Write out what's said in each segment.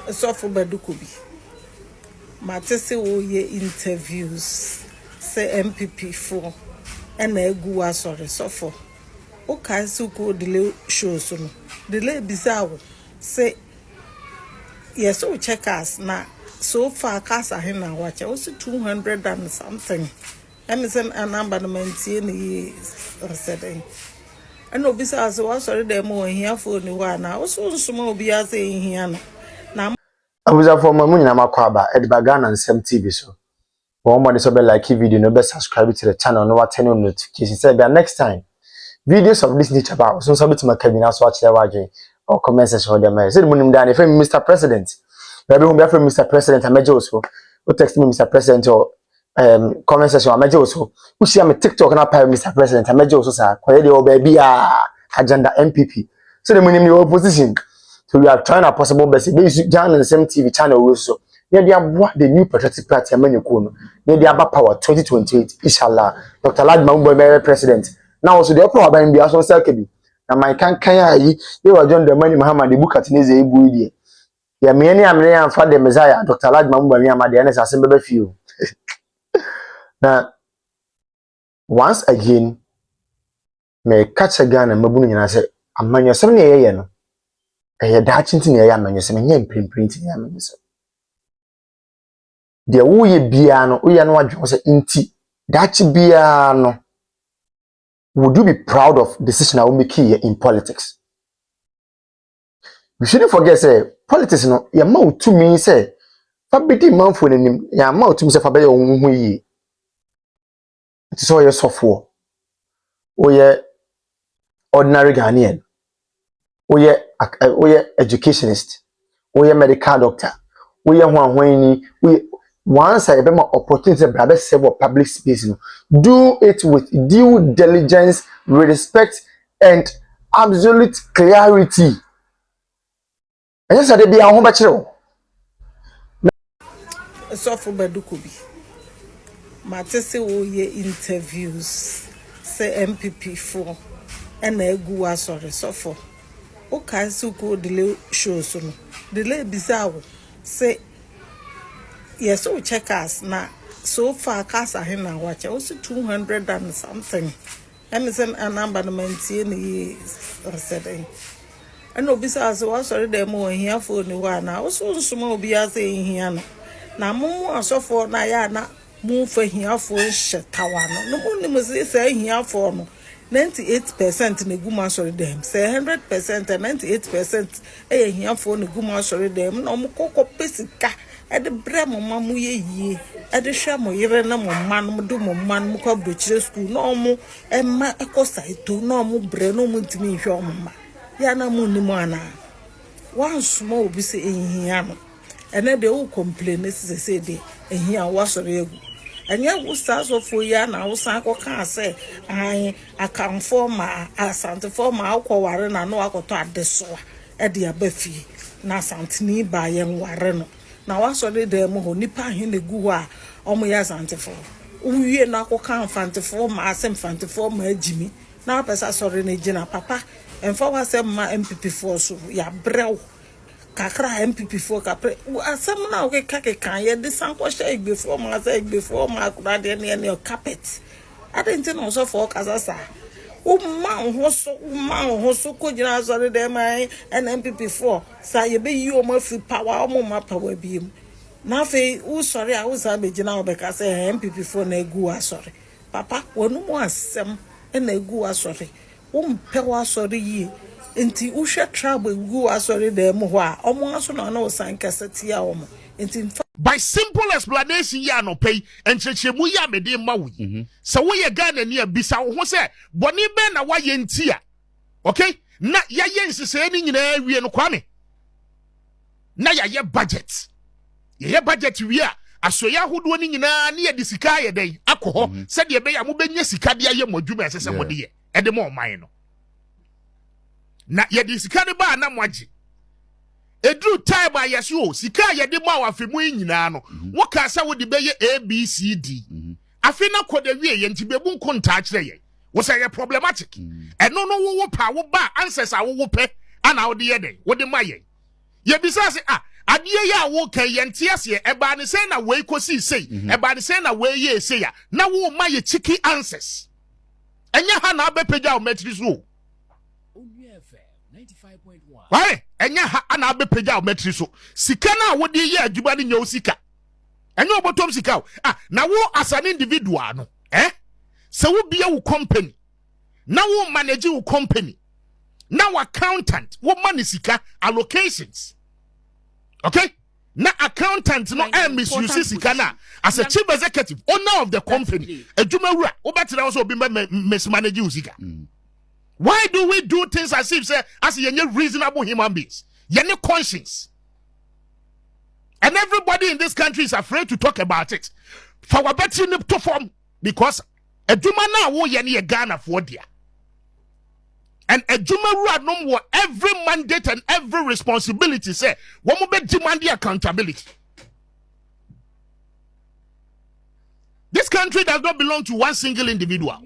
Sofo Badu Kobi. Matese wo ye interviews say MPP4 and egu sorry Sofo. O kan su ko delay shows no. Delay bizawo say yes o check us na so far kasa hin na watch also 200 and something. Emerson and number maintain ye resetting. And no besides was sorry them here for ni wa na also small be as in here no. Abuza for mamu nyina makwaba Edbagana and Sam TV so. One more so be like video no be subscribe to the channel no turn on notifications. Say be next time videos of this nature about so submit my cabin so watch the wage or comment section for them. Say munim dan if Mr. President. Baby home be from Mr. President ameje so. O text me Mr. President or comment section ameje so. Who see am TikTok na pa Mr. President ameje so sir. Koye dey o baby agenda MPP. So the munim the opposition. So we are trying our possible best. We use the same TV channel also. They are what the new patriotic party Amenyokuno. They are about power 2028. Inshallah. Dr. Ladma president. Now also the upper about India so Selkebi. Now my kaya you are John the money Muhammad the book at Neze Buidi. Ya many and for the Messiah, Dr. Ladma Mumba the NS Assembly few. Now once again may catch a gun and Mabuni and I say, I'm man your 7 a.m. Eh daachinti na ya manyo se menye mprimprint ya manyo se de wo ye bia no wo ye no wadwo se nti daachi bia no would you be proud of decision I will make here in politics? We shouldn't forget say politics no ya ma utumi say fa bedi manfo nanim ya ma utumi say fa be ye ohunhu yi it is all your software o ye ordinary Ghanaian we educationist, we medical doctor, we once I have more opportunity to serve public space. Do it with due diligence, respect, and absolute clarity. And yes, I be a home bachelor. Sofo Badu Kobi. Matese wo ye interviews say MPP4 and egu sorry Sofo. O kan su ko delay shows no. Delay bizawo say yes o check us na so far kasa hin na watch also 200 and something. Emerson and number maintain ye resetting. And no besides was sorry them here for ni wa na also small be as in here no. Na mumu asofo na ya na mu fa here for shetawa no. No mo ni mo say here for no. 98% ne guma sorry them say 100% and 98% eh here for ne guma sorry them no mo kokko pesika e de bre mo mamu ye e de hwa mo yire na mo man mo do mo man mo kwa brochire school no mo e ma ekosaito no mo bre no mo ntimi hwa mo ma ya na mo ni mo ana once mo obi say ehia no ene de wo complain say de ehia wa sorry egu anya usazo fo ya na usa akoka ase an akamfo ma asante fo ma akwoware na no akoto adesoa e de abafie na santini ba ye nware no na wasore dem ho nipa hin egu a omo ya sante fo uwie na akoka mfante fo ma asem mfante fo ma agimi na pesa sore na gina papa emfa wasem ma MPP4 so ya brew kakra MPP4 kapre asem na o kan ye de sanko sha igbefo ma sa igbefo ma akura de ne carpet adenti no so for kasasa o man ho so ko gina sori de mai MPP4 sa ye be yi o ma fi power o ma power bi mu na fe u sori a u sa be gina o be ka say MPP4 na egu asori papa wonu mu asem na egu asori o mpe wa asori yi enti uhwe trouble gu asori dem ho a omo aso na na osan kasati a omo enti by simple explanation ya no pay enchechemu ya mede mawu so wo ye Ghana ni abisa wo se boni be na wa ye nti a okay na ya ye nsese ni nyina wie no kwame na ya ye budget wi a asoya hodo ni nyina na ye disika ye den akoho se de be ya mo benya sika de aye modwuma esese mo de ye e de mo man no na ye sika de ba na moaje edru time ba yeso sika ye de ma wafemu nyina no wo ka sa wo de be ye ABCD afi na koda wie ye ntibebu nkonta akire ye wo say ye problematic eno no wo pa wo ba answers a wo pe ana wo de ye den wo de ma ye ye bisa se adie ya wo kan yente ase eba ne say na we kosi say eba ne say na we ye say ya na wo ma ye cheeky answers enya ha na abepagya o metri so why enya ha na abepagya o metri so sika na wo de ye adwuma ne nya o sika enya obotom sika na wo as an individual no so wo bia wo company na wo manage wo company na wo accountant wo money sika allocations okay na accountant no misuse sika na as a chief executive owner of the company adwuma wura wo betere wo so obi mismanage wo sika. Why do we do things as if say as yenye reasonable human beings yenye conscience and everybody in this country is afraid to talk about it for our better to form because adwuma na wo yenye Ghana for dia and adwuma wura no wo every mandate and every responsibility say wo mo be demand accountability. This country does not belong to one single individual.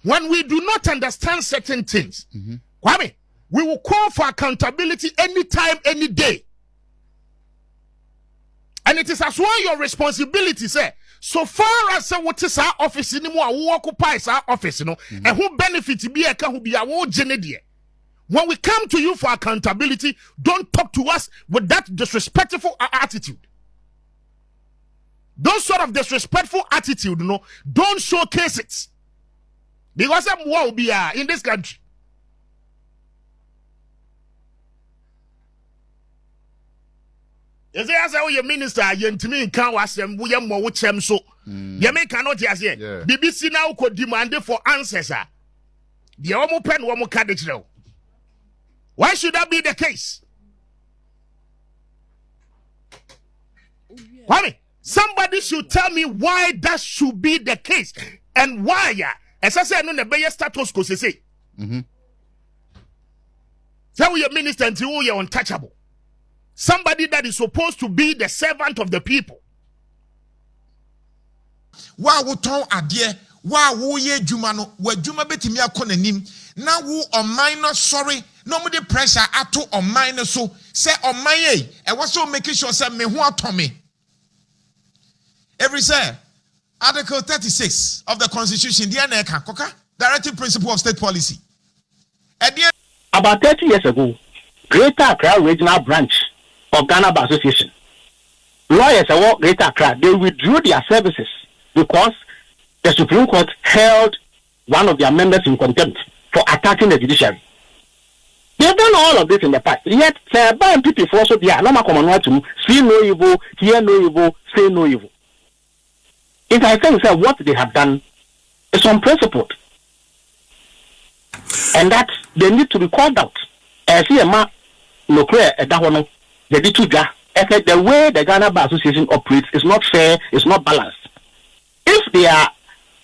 When we do not understand certain things, Kwame, we will call for accountability anytime, any day. And it is as well your responsibility, say, so far as what is our office anymore, who occupies our office, and who benefits be a who be our genedia. When we come to you for accountability, don't talk to us with that disrespectful attitude. Those sort of disrespectful attitude, don't showcase it. Because I'm will be in this country. You say, as your minister, you to me can't was them, we are more with them so. You may cannot hear. BBC now could demand for answers. The Omo pen, one more candidate. Why should that be the case? Why? Somebody should tell me why that should be the case and why. As I said, no, the best status quo say. Tell your minister until you're untouchable. Somebody that is supposed to be the servant of the people. Wa wo ton ade, wa wo ye djuma no, wa djuma betimi akọ nanim. Na wo oman no sorry, no mo de pressure ato oman no so. Say oman ye, e was so making sure say me ho atome. Every say Article 36 of the Constitution, the Directive Principle of State Policy. About 30 years ago, Greater Accra Regional Branch of Ghana Bar Association, lawyers at Greater Accra, they withdrew their services because the Supreme Court held one of their members in contempt for attacking the judiciary. They've done all of this in the past. Yet, by people also they are not common to see no evil, hear no evil, say no evil. If I think what they have done is unprincipled, and that they need to be called out. As the way the Ghana Bar Association operates is not fair, it's not balanced. If they are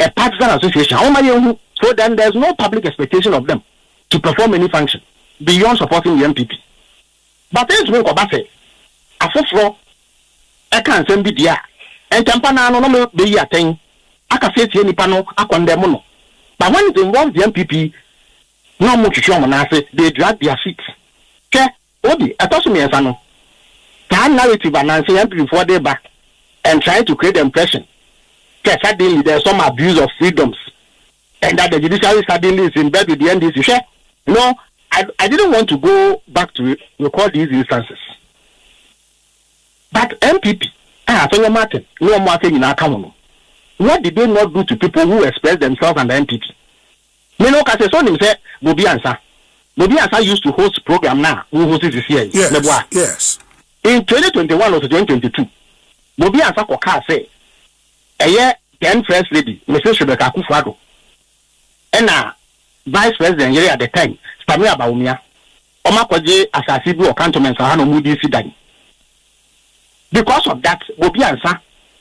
a partisan association, so then there's no public expectation of them to perform any function beyond supporting the MPP. But there's no Kobase. I can't send the and Tampana no be a thing. I can say to any panel, I condemn no. But when it involves the MPP, no more to show they drag their feet. Okay, Obi, I told me as I know. That narrative announcing MPP before they back and trying to create the impression. Okay, suddenly there's some abuse of freedoms and that the judiciary suddenly is in bed with the NDC. No, I didn't want to go back to record these instances. But MPP, Martin, no Martin in our common. What did they not do to people who express themselves under MPP? Meno Kasesonim said, Bobi Ansa used to host program now. Who hosted this year? Yes. In 2021 or 2022, Bobi Ansa Koka said, a year, 10 first lady, Mrs. Rebecca Kufado, and vice president at the time, Spamia Baumia, Omakwaje Asasibu or Cantonments Sahano Moody Sidani. Because of that, Bobi Ansa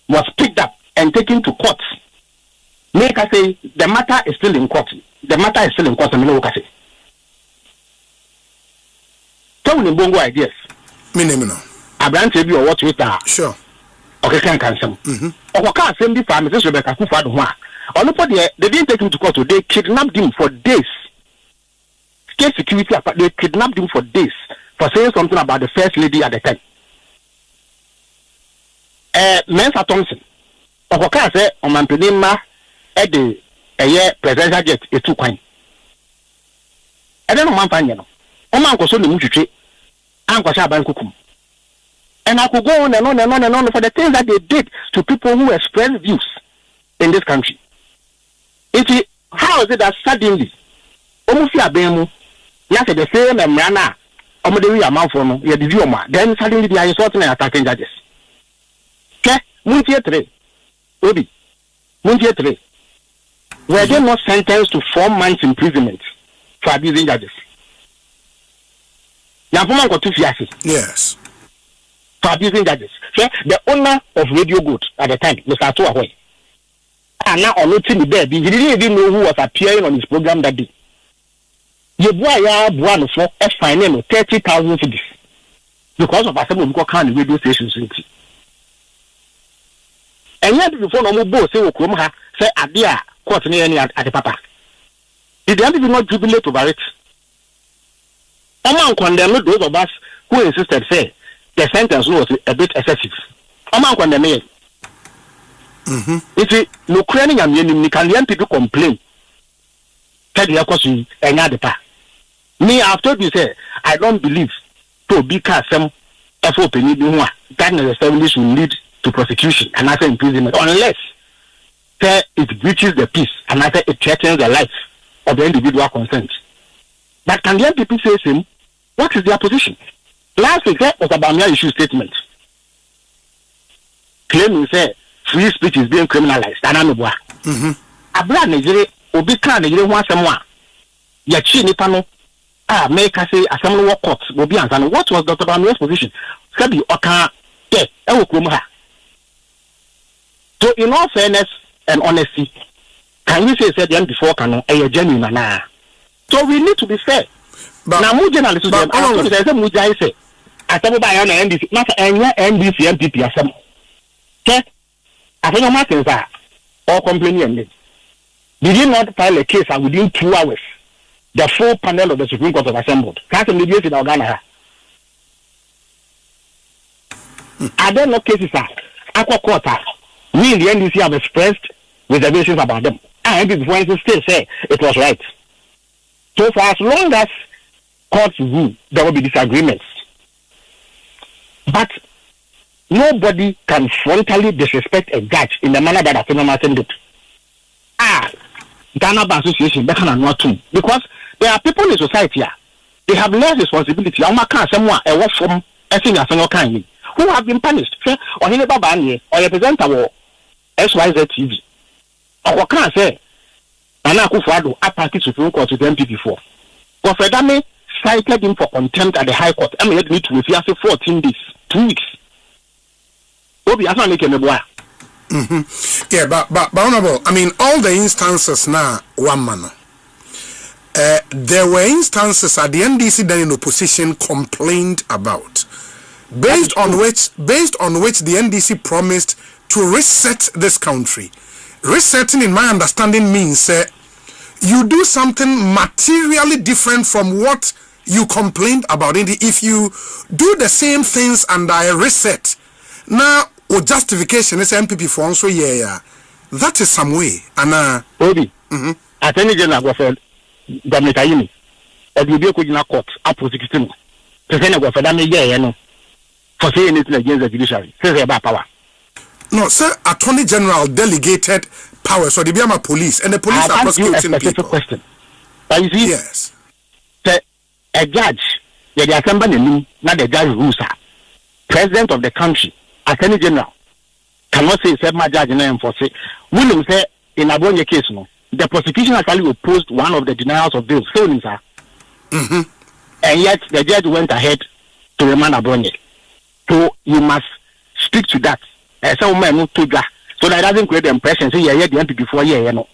was picked up and taken to court. Make us say the matter is still in court. The matter is still in court. Say. Tell me bongo ideas. Me name no. Abraham tell you what with that. Sure. Okay, can some. Okay, same the family. Mrs. Rebecca Kufado. On the they didn't take him to court. They kidnapped him for days. State security, they kidnapped him for days for saying something about the first lady at the time. Mensa Thompson, Okoka said, on my penima at the presidential jet is too kind. I don't know, man, Fanyano. Oman was only Muchi, Uncle Shaban Kukum. And I could go on and on and on and on for the things that they did to people who express views in this country. How is it that suddenly, almost Bemu, yes, the same and Rana, Omodewi amount for no, then suddenly they are insulting and attacking judges. Okay, Muntia 3, Obi, Muntia 3. Were they not sentenced to 4 months imprisonment for abusing judges? Yampuma got 2 years. Yes. For abusing judges. Okay? The owner of Radio Good at the time, Mr. Atuahwe, and now on the baby, he didn't even know who was appearing on his program that day. You buy one for a fine of 30,000 cities because of a several kind of radio stations. And yet, before no more say, Oklahoma say, Adia, court near any at the papa. Did they not jubilate over it? Oman condemned those of us who insisted, say, the sentence was a bit excessive. Oman condemned. It's no craning and young people complain. Tell you, of course, another part. Me, I've told you, say, I don't believe to be cast some effort in that necessarily should lead to prosecution and after imprisonment, unless say, it breaches the peace and after it threatens the life of the individual concerned. But can young people say same? What is their position? Last week, that was about Y0u statement. Claiming, say, free speech is being criminalized. And I'm a Abra Nigeria, Obi Khan, Nigeria, once a more. Yachi Nipano, make us say, a similar court will be answered. What was Dr. Bamiya's position? Sabi Oka, so, in all fairness and honesty, can you say, said them before, can a genuine? So, we need to be fair. Now, more journalists, I told you, say, I said, by an NDC, not any NDC, MPP, as some. Okay? I think no matter that, all complaining. Did you not file a case and within 2 hours, the full panel of the Supreme Court was assembled? That's a mediation in Ghana. Are there no cases? Aqua Quarter, we in the NDC have expressed reservations about them. And before still say it was right. So for as long as courts rule, there will be disagreements. But nobody can frontally disrespect a judge in the manner that Attorney Martin did. Ghana Bar Association, they cannot not too. Because there are people in society here, they have less responsibility. Someone a work from a senior kind who have been punished. Or he never ban or represent our XYZ TV. Or what can I say? Nana Akufo-Addo appointed Supreme Court to the MPP4. Kofredame cited him for contempt at the High Court. I mean, it was 14 days, 2 weeks. Obi, I can't make a boy. Yeah, but honorable, I mean, all the instances now, one manner. There were instances at the NDC that in opposition complained about, based on which the NDC promised to reset this country. Resetting, in my understanding, means you do something materially different from what you complained about. If you do the same things and I reset, now or justification is MPP for so yeah, that is some way. And Obi, Attorney General go for Governor Ayini, or you be a court, a prosecuting. President go for that yeah, no, for saying anything against the judiciary. Says about power. No, sir, Attorney General delegated power, so they become a police, and the police are prosecuting people. Question. But you see, yes, a judge, the assembly, not the judge rules her. President of the country, Attorney General, cannot say said my judge and enforce it. William said in a Abonye case, no, the prosecution actually opposed one of the denials of bail, felonies, and yet the judge went ahead to remand Abonye. So you must stick to that. Some men no to that, so that doesn't create the impression. Say the MPP before no.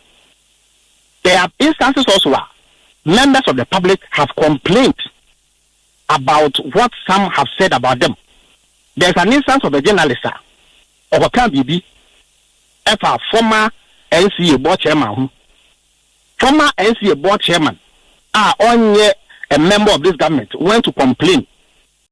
There are instances also where members of the public have complained about what some have said about them. There's an instance of a journalist of a BB, a former NCA board chairman, only a member of this government went to complain